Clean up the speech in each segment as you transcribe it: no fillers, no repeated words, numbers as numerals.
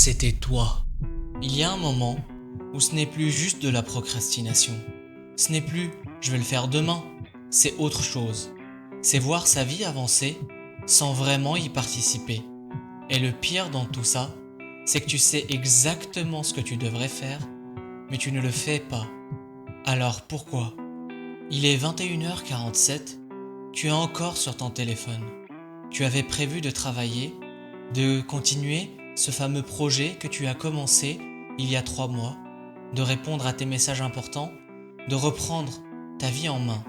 c'était toi. Il y a un moment où ce n'est plus juste de la procrastination. Ce n'est plus je vais le faire demain, c'est autre chose. C'est voir sa vie avancer sans vraiment y participer. Et le pire dans tout ça, c'est que tu sais exactement ce que tu devrais faire, mais tu ne le fais pas. Alors pourquoi? Il est 21h47, tu es encore sur ton téléphone. Tu avais prévu de travailler, de continuer ce fameux projet que tu as commencé il y a 3 mois, de répondre à tes messages importants, de reprendre ta vie en main.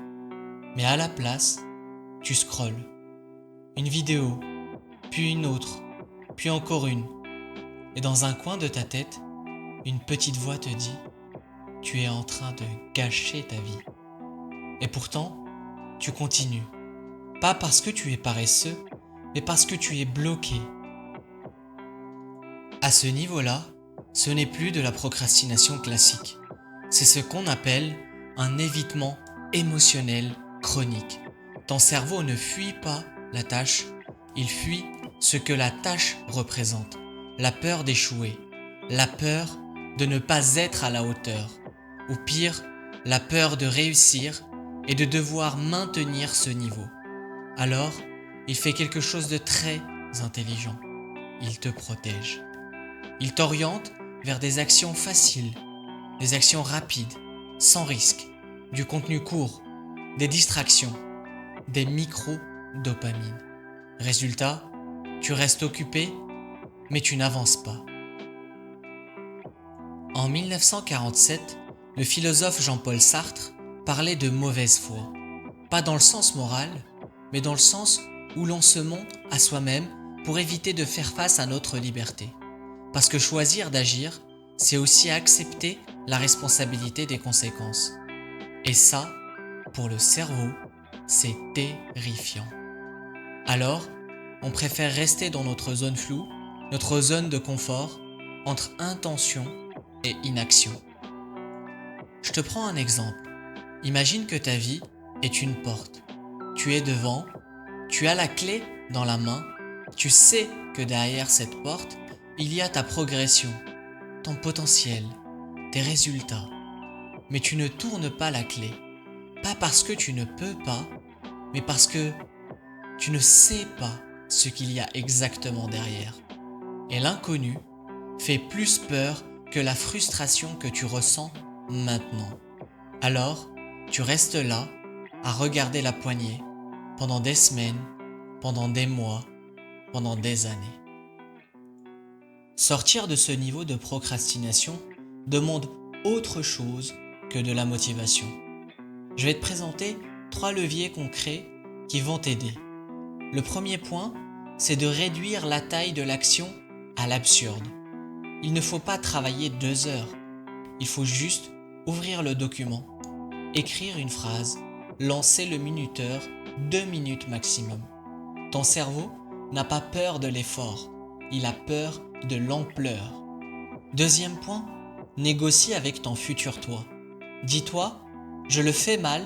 Mais à la place, tu scrolles. Une vidéo, puis une autre, puis encore une. Et dans un coin de ta tête, une petite voix te dit « Tu es en train de gâcher ta vie ». Et pourtant, tu continues. Pas parce que tu es paresseux, mais parce que tu es bloqué. À ce niveau-là, ce n'est plus de la procrastination classique. C'est ce qu'on appelle un évitement émotionnel chronique. Ton cerveau ne fuit pas la tâche, il fuit ce que la tâche représente. La peur d'échouer, la peur de ne pas être à la hauteur, ou pire, la peur de réussir et de devoir maintenir ce niveau. Alors, il fait quelque chose de très intelligent. Il te protège. Il t'oriente vers des actions faciles, des actions rapides, sans risque, du contenu court, des distractions, des micro-dopamines. Résultat, tu restes occupé, mais tu n'avances pas. En 1947, le philosophe Jean-Paul Sartre parlait de mauvaise foi. Pas dans le sens moral, mais dans le sens où l'on se ment à soi-même pour éviter de faire face à notre liberté. Parce que choisir d'agir, c'est aussi accepter la responsabilité des conséquences. Et ça, pour le cerveau, c'est terrifiant. Alors, on préfère rester dans notre zone floue, notre zone de confort, entre intention et inaction. Je te prends un exemple. Imagine que ta vie est une porte. Tu es devant, tu as la clé dans la main, tu sais que derrière cette porte, il y a ta progression, ton potentiel, tes résultats. Mais tu ne tournes pas la clé. Pas parce que tu ne peux pas, mais parce que tu ne sais pas ce qu'il y a exactement derrière. Et l'inconnu fait plus peur que la frustration que tu ressens maintenant. Alors, tu restes là, à regarder la poignée, pendant des semaines, pendant des mois, pendant des années. Sortir de ce niveau de procrastination demande autre chose que de la motivation. Je vais te présenter 3 leviers concrets qui vont t'aider. Le premier point, c'est de réduire la taille de l'action à l'absurde. Il ne faut pas travailler 2 heures. Il faut juste ouvrir le document, écrire une phrase, lancer le minuteur 2 minutes maximum. Ton cerveau n'a pas peur de l'effort, il a peur de l'ampleur. Deuxième point, négocie avec ton futur toi. Dis-toi, je le fais mal,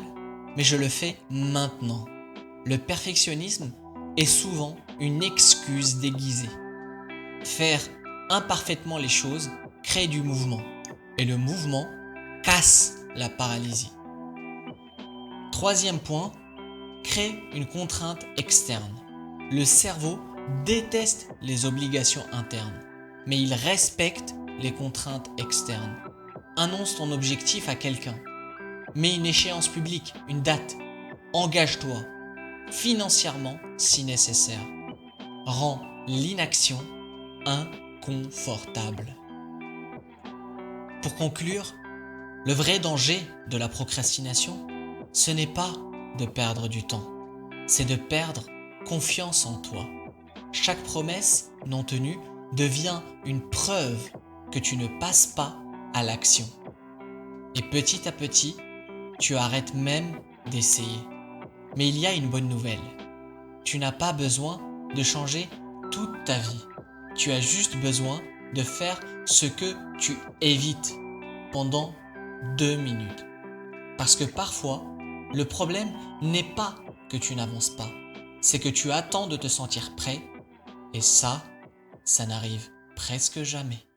mais je le fais maintenant. Le perfectionnisme est souvent une excuse déguisée. Faire imparfaitement les choses crée du mouvement, et le mouvement casse la paralysie. Troisième point, crée une contrainte externe. Le cerveau déteste les obligations internes, mais il respecte les contraintes externes. Annonce ton objectif à quelqu'un. Mets une échéance publique, une date. Engage-toi, financièrement si nécessaire. Rends l'inaction inconfortable. Pour conclure, le vrai danger de la procrastination, ce n'est pas de perdre du temps, c'est de perdre confiance en toi. Chaque promesse non tenue devient une preuve que tu ne passes pas à l'action. Et petit à petit, tu arrêtes même d'essayer. Mais il y a une bonne nouvelle. Tu n'as pas besoin de changer toute ta vie. Tu as juste besoin de faire ce que tu évites pendant 2 minutes. Parce que parfois, le problème n'est pas que tu n'avances pas. C'est que tu attends de te sentir prêt et ça n'arrive presque jamais.